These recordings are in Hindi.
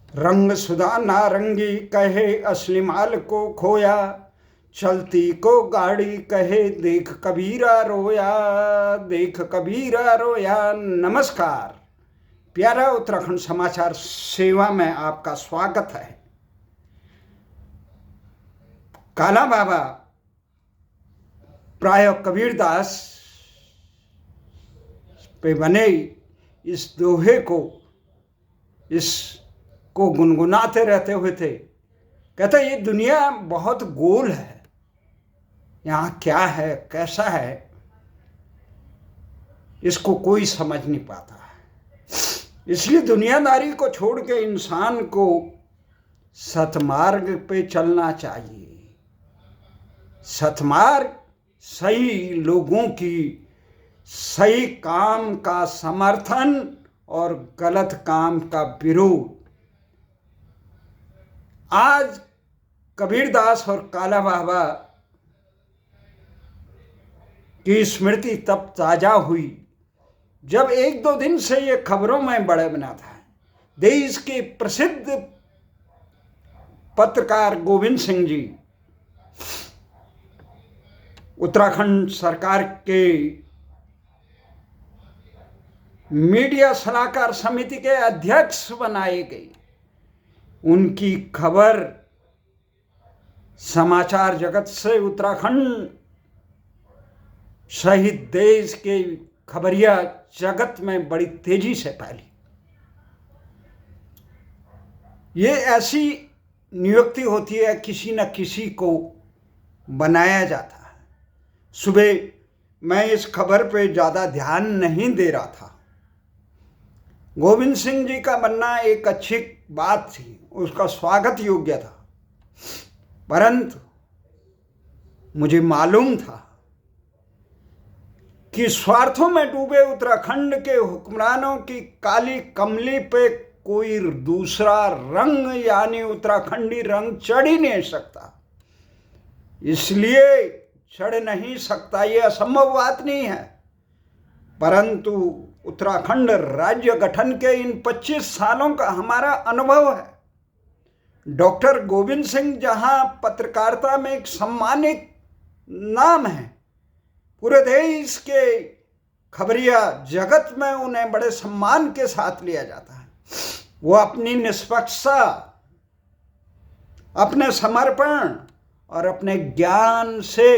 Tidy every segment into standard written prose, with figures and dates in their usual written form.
रंग सुधा नारंगी कहे असली माल को खोया, चलती को गाड़ी कहे देख कबीरा रोया, देख कबीरा रोया। नमस्कार, प्यारा उत्तराखंड समाचार सेवा में आपका स्वागत है। काला बाबा प्राय कबीरदास पे बने इस दोहे को गुनगुनाते रहते हुए थे। कहते ये दुनिया बहुत गोल है, यहाँ क्या है कैसा है इसको कोई समझ नहीं पाता है। इसलिए दुनियादारी को छोड़ के इंसान को सतमार्ग पे चलना चाहिए। सतमार्ग सही लोगों की सही काम का समर्थन और गलत काम का विरोध। आज कबीरदास और काला बाबा की स्मृति तब ताजा हुई जब एक दो दिन से ये खबरों में बड़े बना था। देश के प्रसिद्ध पत्रकार गोविंद सिंह जी उत्तराखंड सरकार के मीडिया सलाहकार समिति के अध्यक्ष बनाए गए। उनकी खबर समाचार जगत से उत्तराखंड सहित देश के खबरिया जगत में बड़ी तेजी से फैली। ये ऐसी नियुक्ति होती है, किसी न किसी को बनाया जाता है। सुबह मैं इस खबर पे ज़्यादा ध्यान नहीं दे रहा था। गोविंद सिंह जी का बनना एक अच्छी बात थी, उसका स्वागत योग्य था, परंतु मुझे मालूम था कि स्वार्थों में डूबे उत्तराखंड के हुक्मरानों की काली कमली पे कोई दूसरा रंग यानी उत्तराखंडी रंग चढ़ ही नहीं सकता। इसलिए चढ़ नहीं सकता, ये असंभव बात नहीं है, परंतु उत्तराखंड राज्य गठन के इन 25 सालों का हमारा अनुभव है। डॉक्टर गोविंद सिंह जहां पत्रकारिता में एक सम्मानित नाम है, पूरे देश के खबरिया जगत में उन्हें बड़े सम्मान के साथ लिया जाता है। वो अपनी निष्पक्षता, अपने समर्पण और अपने ज्ञान से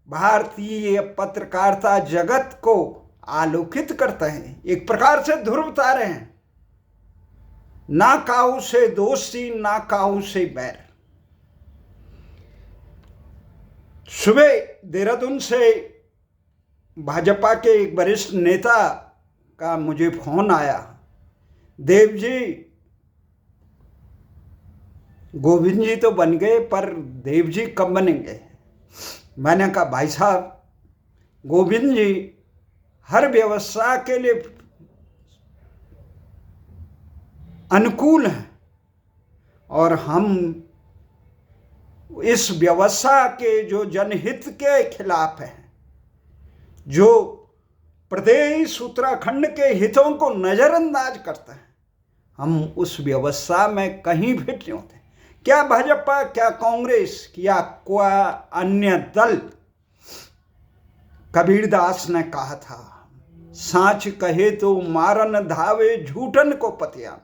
भारतीय पत्रकारिता जगत को आलोकित करते हैं। एक प्रकार से ध्रुव तारे हैं, ना काऊ से दोस्ती ना काऊ से बैर। सुबह देहरादून से भाजपा के एक वरिष्ठ नेता का मुझे फोन आया, देव जी गोविंद जी तो बन गए पर देव जी कब बनेंगे। मैंने कहा भाई साहब, गोविंद जी हर व्यवस्था के लिए अनुकूल हैं और हम इस व्यवस्था के जो जनहित के खिलाफ हैं, जो प्रदेश उत्तराखंड के हितों को नजरअंदाज करते हैं, हम उस व्यवस्था में कहीं भी नहीं होते। क्या भाजपा, क्या कांग्रेस, क्या कोई अन्य दल। कबीरदास ने कहा था, साच कहे तो मारन धावे झूठन को पतियाना।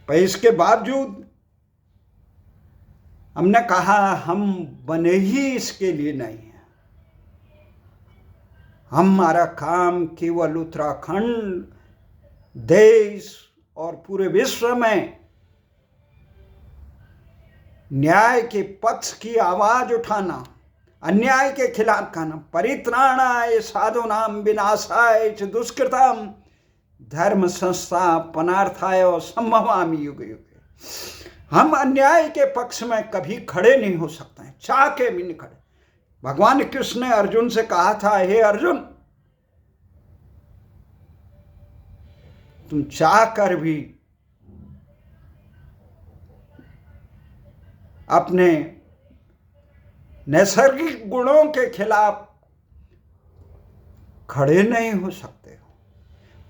पर इसके बावजूद हमने कहा हम बने ही इसके लिए नहीं है। हमारा काम केवल उत्तराखंड, देश और पूरे विश्व में न्याय के पक्ष की आवाज उठाना, अन्याय के खिलाफ कहना। परित्राणाय साधूनां विनाशाय च दुष्कृतां धर्म संस्थापनार्थाय संभवामि युगे युगे। हम अन्याय के पक्ष में कभी खड़े नहीं हो सकते हैं, चाह के भी नहीं खड़े। भगवान कृष्ण ने अर्जुन से कहा था, हे अर्जुन, तुम चाह कर भी अपने नैसर्गिक गुणों के खिलाफ खड़े नहीं हो सकते हो।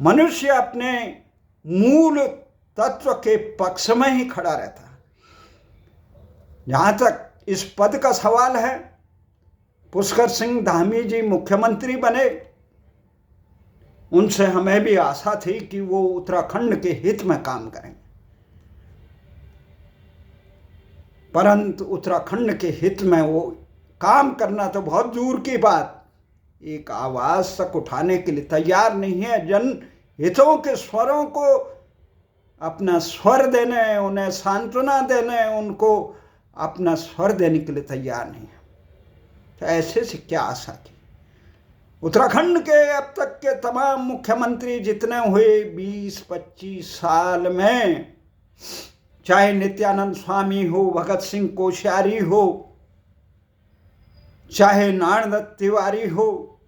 मनुष्य अपने मूल तत्व के पक्ष में ही खड़ा रहता है। जहां तक इस पद का सवाल है, पुष्कर सिंह धामी जी मुख्यमंत्री बने, उनसे हमें भी आशा थी कि वो उत्तराखंड के हित में काम करेंगे, परंतु उत्तराखंड के हित में वो काम करना तो बहुत दूर की बात, एक आवाज तक उठाने के लिए तैयार नहीं है। जन हितों के स्वरों को अपना स्वर देने, उन्हें सांत्वना देने, उनको अपना स्वर देने के लिए तैयार नहीं है। तो ऐसे से क्या आशा की? उत्तराखंड के अब तक के तमाम मुख्यमंत्री जितने हुए 20-25 साल में, चाहे नित्यानंद स्वामी हो, भगत सिंह कोश्यारी हो, चाहे नारायण तिवारी हो,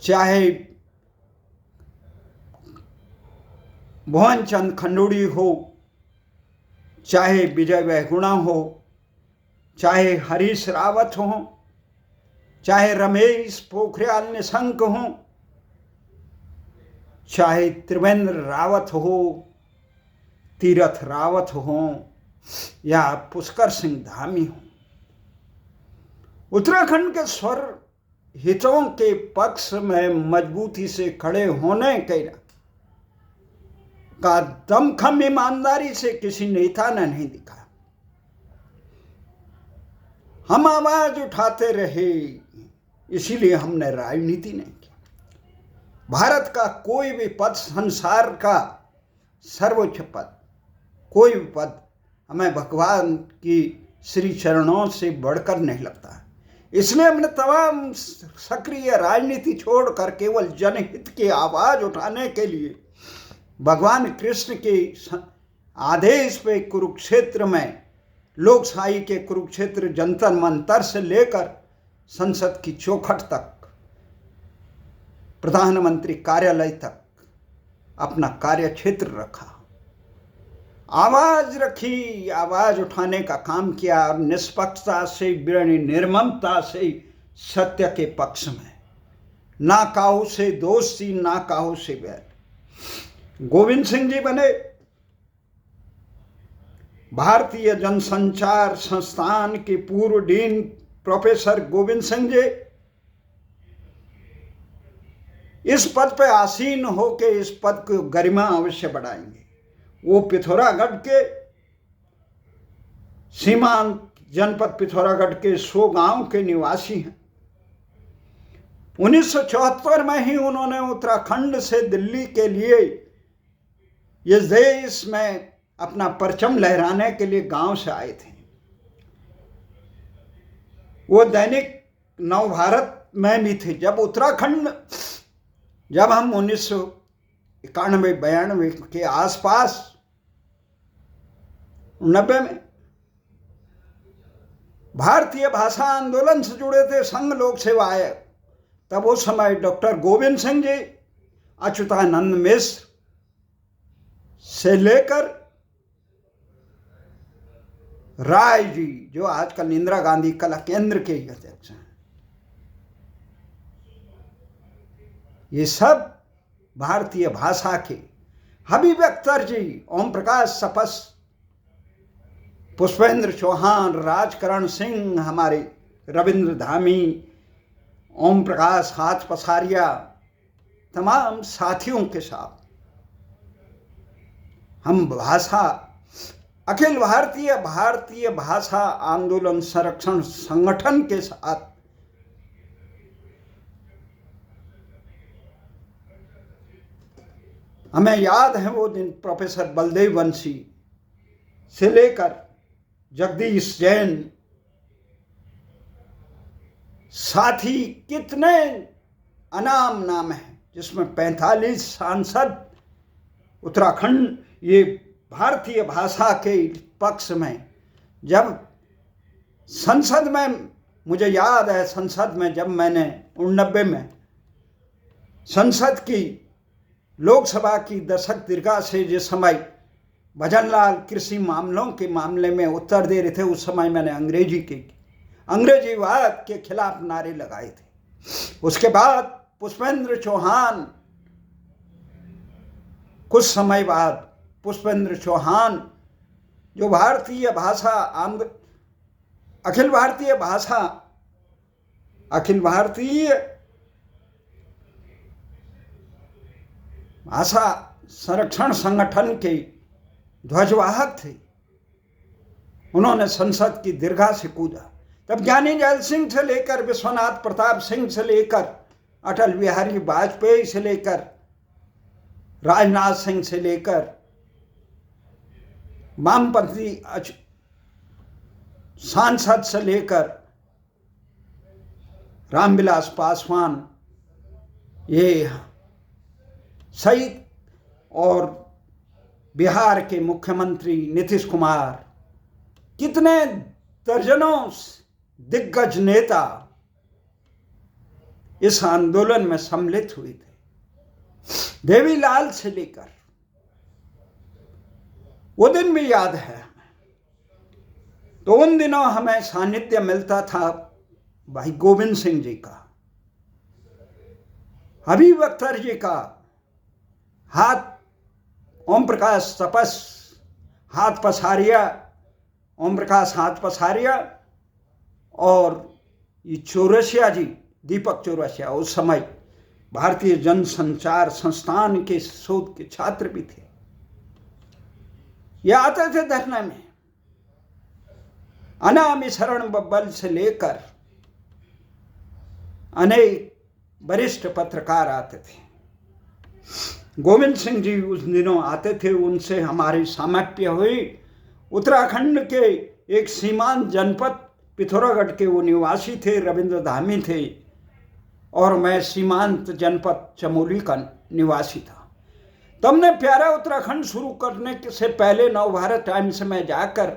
चाहे भुवन चंद खंडूड़ी हो, चाहे विजय बहुगुणा हो, चाहे हरीश रावत हो, चाहे रमेश पोखरियाल निशंक हो, चाहे त्रिवेंद्र रावत हो, तीरथ रावत हो, या पुष्कर सिंह धामी हो, उत्तराखंड के स्वर हितों के पक्ष में मजबूती से खड़े होने का दमखम ईमानदारी से किसी नेता ने नहीं दिखा। हम आवाज उठाते रहे, इसीलिए हमने राजनीति नहीं की। भारत का कोई भी पद, संसार का सर्वोच्च पद, कोई भी पद हमें भगवान की श्री चरणों से बढ़कर नहीं लगता। इसलिए हमने तमाम सक्रिय राजनीति छोड़कर केवल जनहित की आवाज उठाने के लिए भगवान कृष्ण के आदेश पे कुरुक्षेत्र में, लोकशाही के कुरुक्षेत्र जंतर मंतर से लेकर संसद की चौखट तक, प्रधानमंत्री कार्यालय तक अपना कार्य क्षेत्र रखा, आवाज रखी, आवाज उठाने का काम किया, और निष्पक्षता से, निर्ममता से सत्य के पक्ष में, ना काहू से दोस्ती, ना काहू से बैर। गोविंद सिंह जी बने भारतीय जनसंचार संस्थान के पूर्व डीन प्रोफेसर गोविंद सिंह जी इस पद पे आसीन होके इस पद को गरिमा अवश्य बढ़ाएंगे। वो पिथौरागढ़ के सीमांत जनपद पिथौरागढ़ के 100 गांव के निवासी हैं। 1974 में ही उन्होंने उत्तराखंड से दिल्ली के लिए, इस देश में अपना परचम लहराने के लिए गांव से आए थे। वो दैनिक नवभारत में भी थे। जब उत्तराखंड, जब हम 1991-92 के आसपास, 90 में भारतीय भाषा आंदोलन से जुड़े थे, संघ लोक सेवा आयोग, तब उस समय डॉक्टर गोविंद सिंह जी, अच्युतानंद मिश्र से लेकर राय जी, जो आजकल इंदिरा गांधी कला केंद्र के अध्यक्ष हैं, ये सब भारतीय भाषा के, हबीब अख्तर जी, ओम प्रकाश सपस, पुष्पेंद्र चौहान, राजकरण सिंह, हमारे रविंद्र धामी, ओम प्रकाश हाथ पसारिया, तमाम साथियों के साथ हम भाषा, अखिल भारतीय भाषा आंदोलन संरक्षण संगठन के साथ हमें याद है वो दिन, प्रोफेसर बलदेव वंशी से लेकर जगदीश जैन, साथी कितने अनाम नाम हैं, जिसमें 45 सांसद उत्तराखंड, ये भारतीय भाषा के पक्ष में। जब संसद में, मुझे याद है संसद में जब मैंने 89 में संसद की, लोकसभा की दशक दीर्घा से जिस समय भजनलाल कृषि मामलों के मामले में उत्तर दे रहे थे, उस समय मैंने अंग्रेजीवाद के खिलाफ नारे लगाए थे। उसके बाद पुष्पेंद्र चौहान कुछ समय बाद पुष्पेंद्र चौहान, जो भारतीय भाषा अखिल भारतीय भाषा संरक्षण संगठन के ध्वजवाहक थे, उन्होंने संसद की दीर्घा से कूदा। तब ज्ञानी जैल सिंह से लेकर विश्वनाथ प्रताप सिंह से लेकर अटल बिहारी वाजपेयी से लेकर राजनाथ सिंह से लेकर वामपंथी सांसद से लेकर रामविलास पासवान, ये सहित और बिहार के मुख्यमंत्री नीतीश कुमार, कितने दर्जनों दिग्गज नेता इस आंदोलन में सम्मिलित हुए थे। देवीलाल से लेकर, वो दिन भी याद है हमें। तो उन दिनों हमें सानिध्य मिलता था भाई गोविंद सिंह जी का, हबीब अख्तर जी का, ओम प्रकाश तपस हाथ पसारिया, ओम प्रकाश हाथ पसारिया, और ये चौरसिया जी, दीपक चौरसिया, उस समय भारतीय जनसंचार संस्थान के शोध के छात्र भी थे। ये आते थे धरने में। अनामी शरण बब्बल से लेकर अनेक वरिष्ठ पत्रकार आते थे। गोविंद सिंह जी उस दिनों आते थे, उनसे हमारी सामप्य हुई। उत्तराखंड के एक सीमांत जनपद पिथौरागढ़ के वो निवासी थे, रविंद्र धामी थे, और मैं सीमांत जनपद चमोली का निवासी था। तब हमने प्यारा उत्तराखंड शुरू करने से पहले नवभारत टाइम्स में जाकर,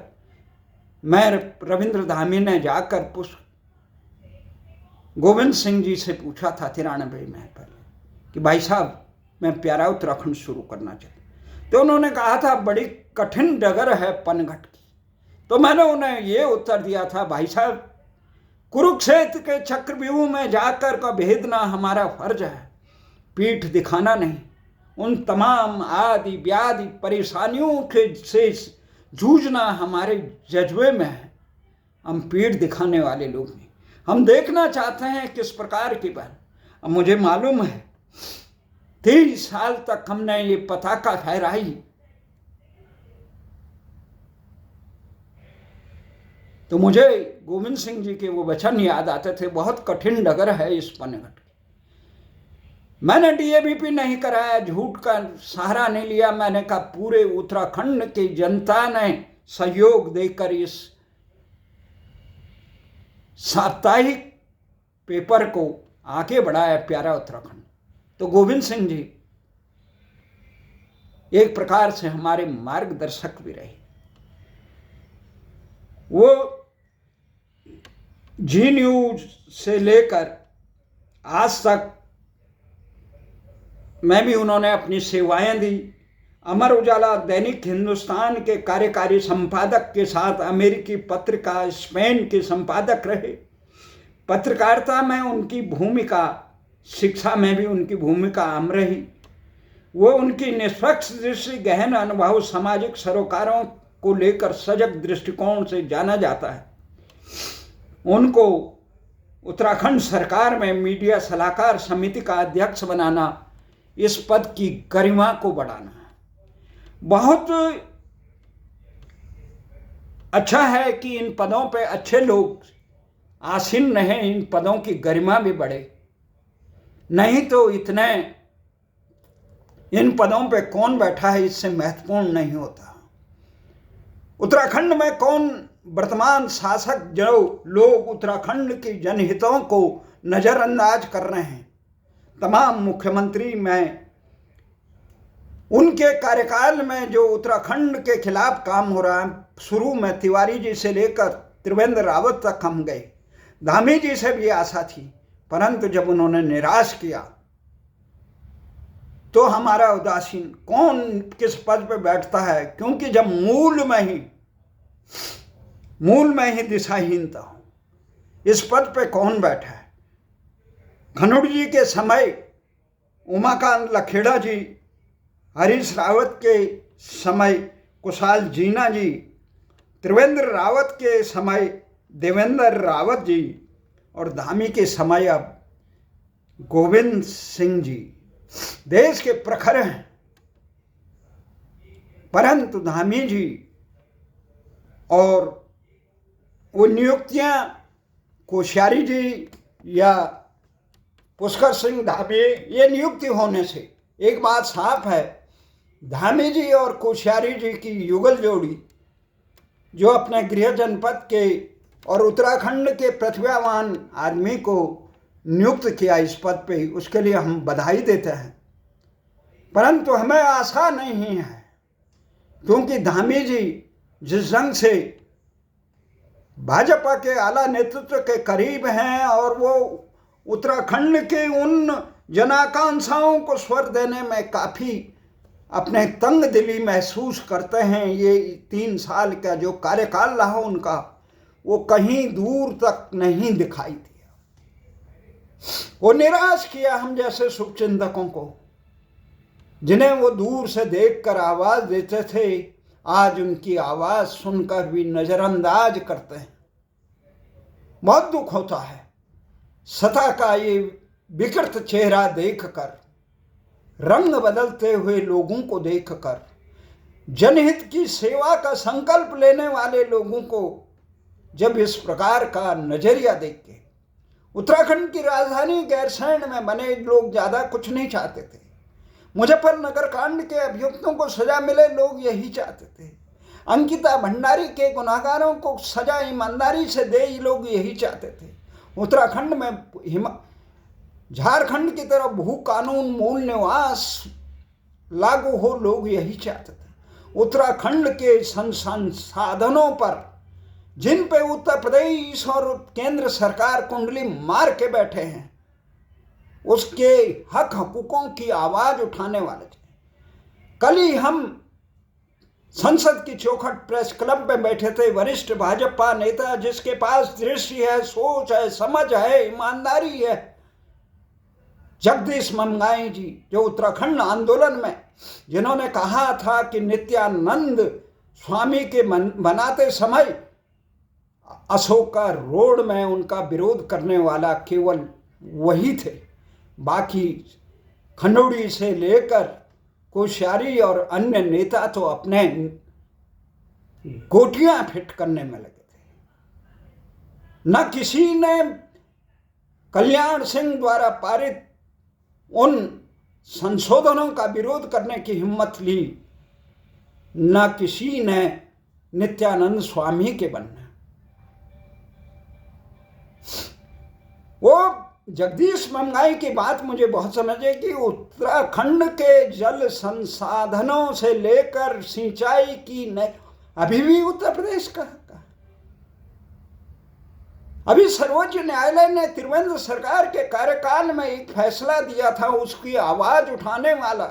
मैं रविंद्र धामी ने जाकर गोविंद सिंह जी से पूछा था 93 में पहले कि भाई साहब मैं प्यारा उत्तराखंड शुरू करना चाहता। तो उन्होंने कहा था बड़ी कठिन डगर है पनघट की। तो मैंने उन्हें ये उत्तर दिया था, भाई साहब कुरुक्षेत्र के चक्रव्यूह में जाकर का भेदना हमारा फर्ज है, पीठ दिखाना नहीं। उन तमाम आदि व्याधि परेशानियों के से जूझना हमारे जज्बे में है। हम पीठ दिखाने वाले लोग नहीं, हम देखना चाहते हैं किस प्रकार की बहन। अब मुझे मालूम है 30 साल तक हमने ये पताका फहराई, तो मुझे गोविंद सिंह जी के वो वचन याद आते थे, बहुत कठिन डगर है इस पनघट की। मैंने डीएवीपी नहीं कराया, झूठ का सहारा नहीं लिया। मैंने कहा पूरे उत्तराखंड की जनता ने सहयोग देकर इस साप्ताहिक पेपर को आगे बढ़ाया, प्यारा उत्तराखंड। तो गोविंद सिंह जी एक प्रकार से हमारे मार्गदर्शक भी रहे। वो जी न्यूज से लेकर आज तक मैं भी उन्होंने अपनी सेवाएं दी। अमर उजाला दैनिक हिंदुस्तान के कार्यकारी संपादक के साथ अमेरिकी पत्रिका स्पेन के संपादक रहे। पत्रकारिता में उनकी भूमिका, शिक्षा में भी उनकी भूमिका अहम रही। वो उनकी निष्पक्ष दृष्टि, गहन अनुभव, सामाजिक सरोकारों को लेकर सजग दृष्टिकोण से जाना जाता है। उनको उत्तराखंड सरकार में मीडिया सलाहकार समिति का अध्यक्ष बनाना, इस पद की गरिमा को बढ़ाना बहुत अच्छा है कि इन पदों पे अच्छे लोग आसीन रहें, इन पदों की गरिमा भी बढ़े। नहीं तो इतने इन पदों पे कौन बैठा है इससे महत्वपूर्ण नहीं होता। उत्तराखंड में कौन वर्तमान शासक, जो लोग उत्तराखंड की जनहितों को नजरअंदाज कर रहे हैं, तमाम मुख्यमंत्री में उनके कार्यकाल में जो उत्तराखंड के खिलाफ काम हो रहा है, शुरू में तिवारी जी से लेकर त्रिवेंद्र रावत तक हम गए। धामी जी से भी आशा थी, परंतु जब उन्होंने निराश किया तो हमारा उदासीन कौन किस पद पे बैठता है, क्योंकि जब मूल में ही दिशाहीनता हो, इस पद पे कौन बैठा है। खनुड़ जी के समय उमाकांत लखेड़ा जी हरीश रावत के समय कुशाल जीना जी, त्रिवेंद्र रावत के समय देवेंद्र रावत जी और धामी के समय अब गोविंद सिंह जी देश के प्रखर हैं। परंतु धामी जी और वो नियुक्तियां कोश्यारी जी या पुष्कर सिंह धामी, ये नियुक्ति होने से एक बात साफ है, धामी जी और कोश्यारी जी की युगल जोड़ी जो अपने गृह जनपद के और उत्तराखंड के प्रतिभावान आदमी को नियुक्त किया इस पद पे, उसके लिए हम बधाई देते हैं। परंतु हमें आशा नहीं है, क्योंकि धामी जी जिस ढंग से भाजपा के आला नेतृत्व के करीब हैं और वो उत्तराखंड के उन जनाकांक्षाओं को स्वर देने में काफ़ी अपने तंग दिली महसूस करते हैं, ये 3 साल का जो कार्यकाल रहा उनका, वो कहीं दूर तक नहीं दिखाई दिया। वो निराश किया हम जैसे शुभचिंतकों को, जिन्हें वो दूर से देखकर आवाज़ देते थे, आज उनकी आवाज़ सुनकर भी नज़रअंदाज करते हैं। बहुत दुख होता है सतह का ये विकृत चेहरा देखकर, रंग बदलते हुए लोगों को देखकर, जनहित की सेवा का संकल्प लेने वाले लोगों को जब इस प्रकार का नजरिया देख के। उत्तराखंड की राजधानी गैरसैंण में बने लोग ज़्यादा कुछ नहीं चाहते थे। मुजफ्फरनगर कांड के अभियुक्तों को सजा मिले, लोग यही चाहते थे। अंकिता भंडारी के गुनाहगारों को सजा ईमानदारी से दे, लोग यही चाहते थे। उत्तराखंड में झारखंड की तरह भू कानून मूल निवास लागू हो, लोग यही चाहते थे। उत्तराखंड के संसाधनों पर जिन पे उत्तर प्रदेश और केंद्र सरकार कुंडली मार के बैठे हैं, उसके हक हकूकों की आवाज उठाने वाले थे। कल ही हम संसद की चौखट प्रेस क्लब में बैठे थे। वरिष्ठ भाजपा नेता जिसके पास दृष्टि है, सोच है, समझ है, ईमानदारी है, जगदीश ममगाई जी, जो उत्तराखंड आंदोलन में जिन्होंने कहा था कि नित्यानंद स्वामी के बनाते समय अशोका रोड में उनका विरोध करने वाला केवल वही थे, बाकी खंडोड़ी से लेकर कोश्यारी और अन्य नेता तो अपने गोटियां फिट करने में लगे थे। न किसी ने कल्याण सिंह द्वारा पारित उन संशोधनों का विरोध करने की हिम्मत ली, न किसी ने नित्यानंद स्वामी के बनना। वो जगदीश ममगाई की बात मुझे बहुत समझे कि उत्तराखंड के जल संसाधनों से लेकर सिंचाई की अभी भी उत्तर प्रदेश का अभी सर्वोच्च न्यायालय ने त्रिवेंद्र सरकार के कार्यकाल में एक फैसला दिया था, उसकी आवाज उठाने वाला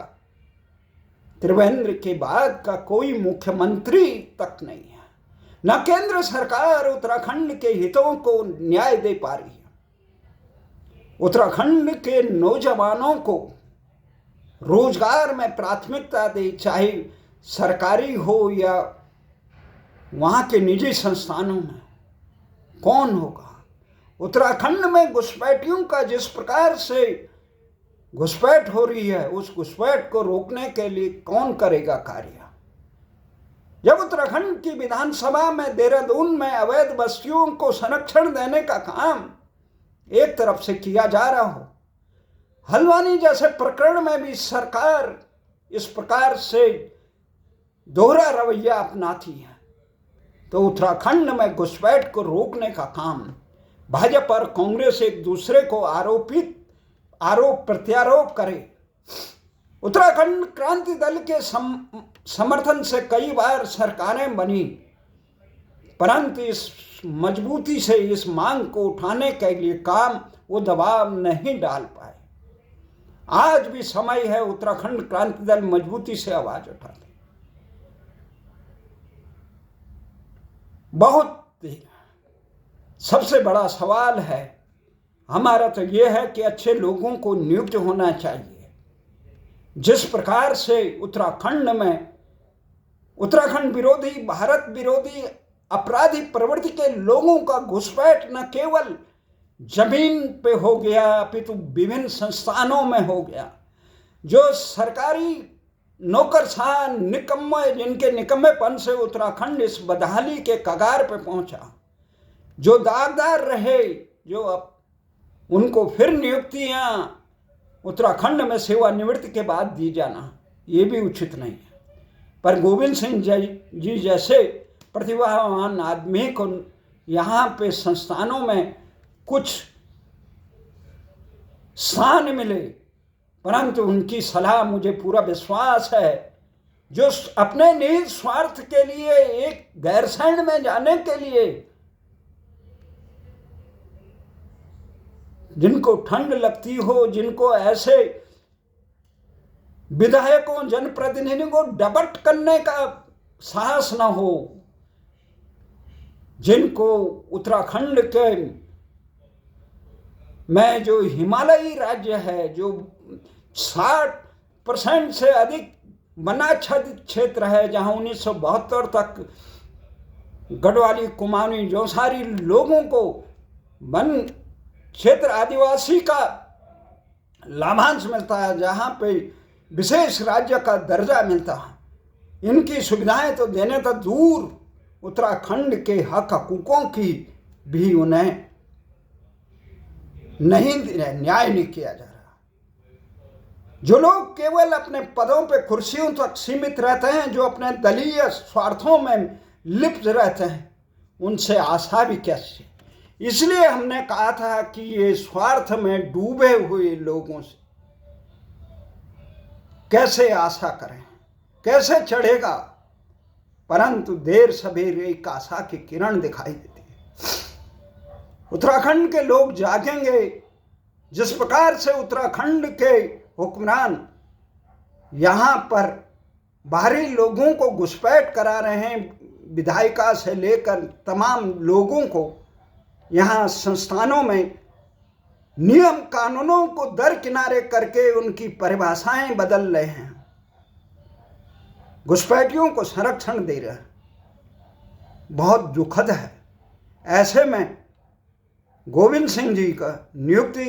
त्रिवेंद्र के बाद का कोई मुख्यमंत्री तक नहीं है। न केंद्र सरकार उत्तराखंड के हितों को न्याय दे पा रही है। उत्तराखंड के नौजवानों को रोजगार में प्राथमिकता दे, चाहे सरकारी हो या वहाँ के निजी संस्थानों में, कौन होगा? उत्तराखंड में घुसपैठियों का जिस प्रकार से घुसपैठ हो रही है, उस घुसपैठ को रोकने के लिए कौन करेगा कार्य? जब उत्तराखंड की विधानसभा में देहरादून में अवैध बस्तियों को संरक्षण देने का काम एक तरफ से किया जा रहा हो, हल्द्वानी जैसे प्रकरण में भी सरकार इस प्रकार से दोहरा रवैया अपनाती है, तो उत्तराखंड में घुसपैठ को रोकने का काम भाजपा और कांग्रेस एक दूसरे को आरोप प्रत्यारोप करे। उत्तराखंड क्रांति दल के समर्थन से कई बार सरकारें बनी, परंतु इस मजबूती से इस मांग को उठाने के लिए काम वो दबाव नहीं डाल पाए। आज भी समय है, उत्तराखंड क्रांति दल मजबूती से आवाज उठाते। बहुत सबसे बड़ा सवाल है हमारा तो ये है कि अच्छे लोगों को नियुक्त होना चाहिए, जिस प्रकार से उत्तराखंड में उत्तराखंड विरोधी, भारत विरोधी, अपराधी प्रवृत्ति के लोगों का घुसपैठ न केवल जमीन पे हो गया अपितु विभिन्न संस्थानों में हो गया। जो सरकारी नौकरशाह निकम्मे, जिनके निकम्मेपन से उत्तराखंड इस बदहाली के कगार पे पहुंचा, जो दागदार रहे, जो अब उनको फिर नियुक्तियां उत्तराखंड में सेवानिवृत्ति के बाद दी जाना, ये भी उचित नहीं है। पर गोविंद सिंह जी जैसे प्रतिभावान आदमी को यहाँ पे संस्थानों में कुछ स्थान मिले, परंतु उनकी सलाह मुझे पूरा विश्वास है, जो अपने निहित स्वार्थ के लिए, एक गैरसैंण में जाने के लिए, जिनको ठंड लगती हो, जिनको ऐसे विधायकों, जनप्रतिनिधियों को डबट करने का साहस न हो, जिनको उत्तराखंड के में जो हिमालयी राज्य है, जो 60% से अधिक वनाच्छादित क्षेत्र है, जहां 1972 तक गढ़वाली, कुमाऊनी, जौनसारी लोगों को वन क्षेत्र आदिवासी का लाभांश मिलता है, जहां पे विशेष राज्य का दर्जा मिलता है, इनकी सुविधाएं तो देने तक दूर, उत्तराखंड के हक हकूकों की भी उन्हें नहीं न्याय नहीं किया जा रहा। जो लोग केवल अपने पदों पे, कुर्सियों तक सीमित रहते हैं, जो अपने दलीय स्वार्थों में लिप्त रहते हैं, उनसे आशा भी कैसे। इसलिए हमने कहा था कि ये स्वार्थ में डूबे हुए लोगों से कैसे आशा करें, कैसे चढ़ेगा। परंतु देर सवेर एक आशा की किरण दिखाई देती है। उत्तराखंड के लोग जागेंगे। जिस प्रकार से उत्तराखंड के हुक्मरान यहाँ पर बाहरी लोगों को घुसपैठ करा रहे हैं, विधायिका से लेकर तमाम लोगों को यहाँ संस्थानों में नियम कानूनों को दरकिनारे करके उनकी परिभाषाएं बदल रहे हैं, घुसपैठियों को संरक्षण दे रहे हैं, बहुत दुखद है। ऐसे में गोविंद सिंह जी का नियुक्ति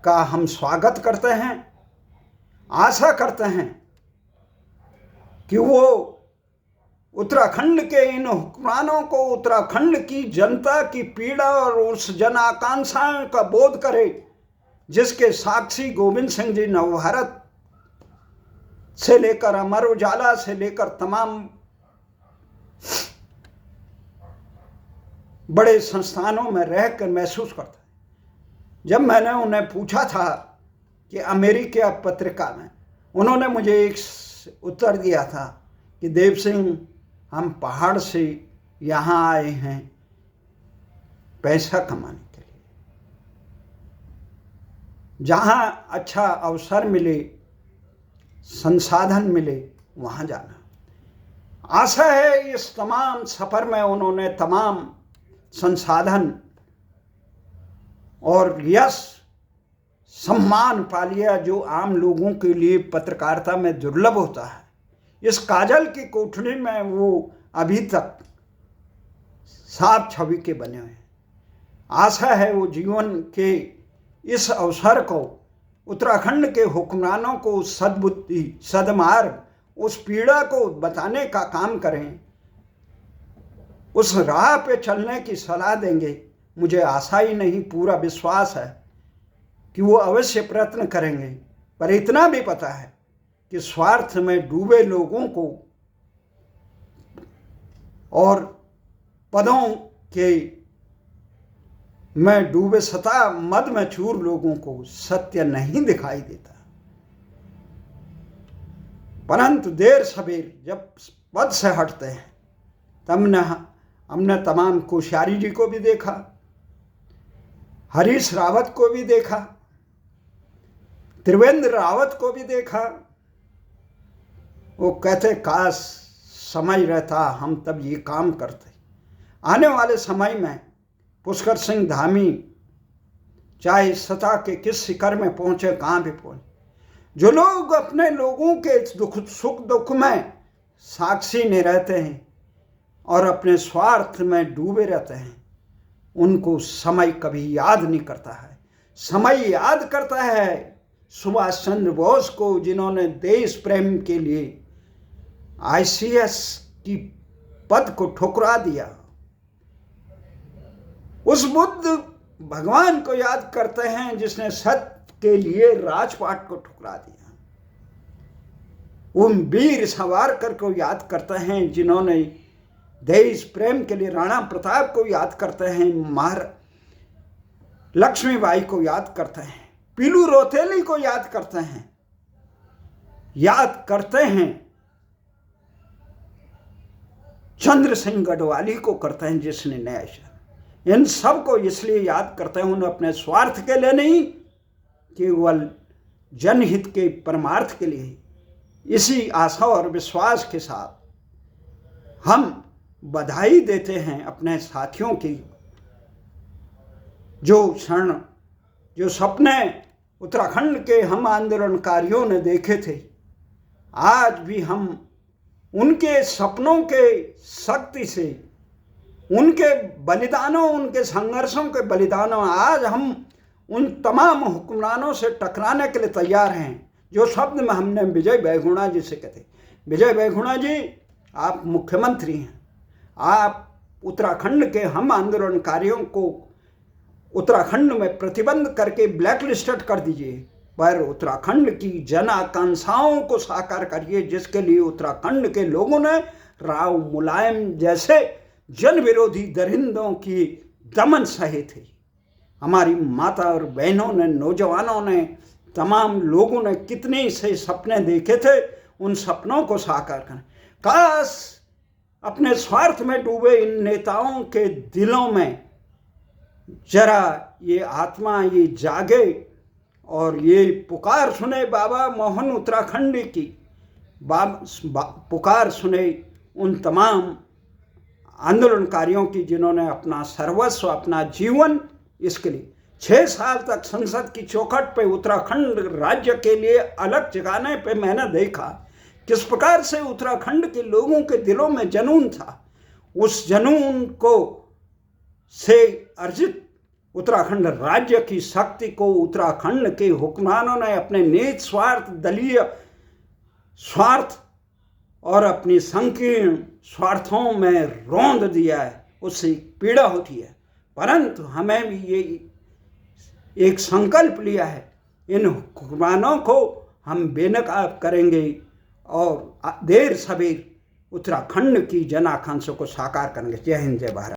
का हम स्वागत करते हैं। आशा करते हैं कि वो उत्तराखंड के इन हुक्मरानों को, उत्तराखंड की जनता की पीड़ा और उस जन आकांक्षाओं का बोध करे, जिसके साक्षी गोविंद सिंह जी नवभारत से लेकर अमर उजाला से लेकर तमाम बड़े संस्थानों में रहकर महसूस करते हैं। जब मैंने उन्हें पूछा था कि अमेरिका पत्रिका में, उन्होंने मुझे एक उत्तर दिया था कि देव सिंह, हम पहाड़ से यहाँ आए हैं पैसा कमाने के लिए, जहाँ अच्छा अवसर मिले, संसाधन मिले, वहाँ जाना। आशा है इस तमाम सफ़र में उन्होंने तमाम संसाधन और यश, सम्मान पा लिया, जो आम लोगों के लिए पत्रकारिता में दुर्लभ होता है। इस काजल की कोठरी में वो अभी तक साफ छवि के बने हुए हैं। आशा है वो जीवन के इस अवसर को, उत्तराखंड के हुक्मरानों को सद्बुद्धि, सदमार्ग, उस पीड़ा को बताने का काम करें, उस राह पे चलने की सलाह देंगे। मुझे आशा ही नहीं, पूरा विश्वास है कि वो अवश्य प्रयत्न करेंगे। पर इतना भी पता है कि स्वार्थ में डूबे लोगों को और पदों के में डूबे सता मद में चूर लोगों को सत्य नहीं दिखाई देता। परंतु देर सवेर जब पद से हटते हैं, तब हमने तमाम कोश्यारी जी को भी देखा, हरीश रावत को भी देखा, त्रिवेंद्र रावत को भी देखा। वो कहते काश समय रहता, हम तब ये काम करते। आने वाले समय में पुष्कर सिंह धामी चाहे सतह के किस शिखर में पहुंचे, कहाँ भी पहुंचे, जो लोग अपने लोगों के सुख दुख में साक्षी नहीं रहते हैं और अपने स्वार्थ में डूबे रहते हैं, उनको समय कभी याद नहीं करता है। समय याद करता है सुभाष चंद्र बोस को, जिन्होंने देश प्रेम के लिए ICS की पद को ठुकरा दिया। उस बुद्ध भगवान को याद करते हैं जिसने सत्य के लिए राजपाट को ठुकरा दिया। उन वीर सावरकर को याद करते हैं जिन्होंने देश प्रेम के लिए, राणा प्रताप को याद करते हैं, लक्ष्मीबाई को याद करते हैं, पीलू रोतेली को याद करते हैं, चंद्र सिंह गढ़वाली को करते हैं जिसने न्याय शरण। इन सब को इसलिए याद करते हैं, उन्हें अपने स्वार्थ के लिए नहीं, केवल जनहित के परमार्थ के लिए। इसी आशा और विश्वास के साथ हम बधाई देते हैं अपने साथियों की, जो सपने उत्तराखंड के हम आंदोलनकारियों ने देखे थे, आज भी हम उनके सपनों के शक्ति से, उनके बलिदानों, उनके संघर्षों के बलिदानों, आज हम उन तमाम हुक्मरानों से टकराने के लिए तैयार हैं। जो शब्द में हमने विजय बहुगुणा जी से कहते, विजय बहुगुणा जी आप मुख्यमंत्री हैं, आप उत्तराखंड के हम आंदोलनकारियों को उत्तराखंड में प्रतिबंध करके ब्लैक लिस्टेड कर दीजिए, पर उत्तराखंड की जन आकांक्षाओं को साकार करिए, जिसके लिए उत्तराखंड के लोगों ने राव मुलायम जैसे जन विरोधी दरिंदों की दमन सहे थे। हमारी माता और बहनों ने, नौजवानों ने, तमाम लोगों ने कितने से सपने देखे थे, उन सपनों को साकार करें। काश अपने स्वार्थ में डूबे इन नेताओं के दिलों में जरा ये आत्मा ये जागे और ये पुकार सुने बाबा मोहन उत्तराखंडी की, पुकार सुने उन तमाम आंदोलनकारियों की जिन्होंने अपना सर्वस्व, अपना जीवन इसके लिए 6 साल तक संसद की चौखट पे उत्तराखंड राज्य के लिए अलग जगाने पे मैंने देखा किस प्रकार से उत्तराखंड के लोगों के दिलों में जुनून था। उस जुनून को से अर्जित उत्तराखंड राज्य की शक्ति को उत्तराखंड के हुक्मरानों ने अपने निज स्वार्थ, दलीय स्वार्थ और अपनी संकीर्ण स्वार्थों में रौंद दिया है। उससे पीड़ा होती है, परंतु हमें भी ये एक संकल्प लिया है, इन हुक्मरानों को हम बेनकाब करेंगे और देर सबेर उत्तराखंड की जन आकांक्षा को साकार करेंगे। जय हिंद, जय भारत।